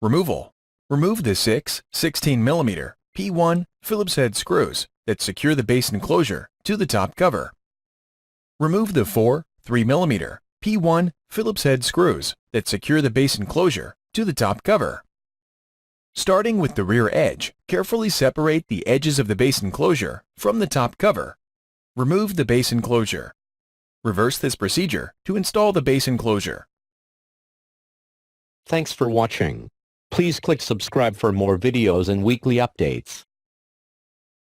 Removal. Remove the 6 16mm P1 Phillips head screws that secure the base enclosure to the top cover. Remove the 4 3mm P1 Phillips head screws that secure the base enclosure to the top cover. Starting with the rear edge, carefully separate the edges of the base enclosure from the top cover. Remove the base enclosure. Reverse this procedure to install the base enclosure. Thanks for watching. Please click subscribe for more videos and weekly updates.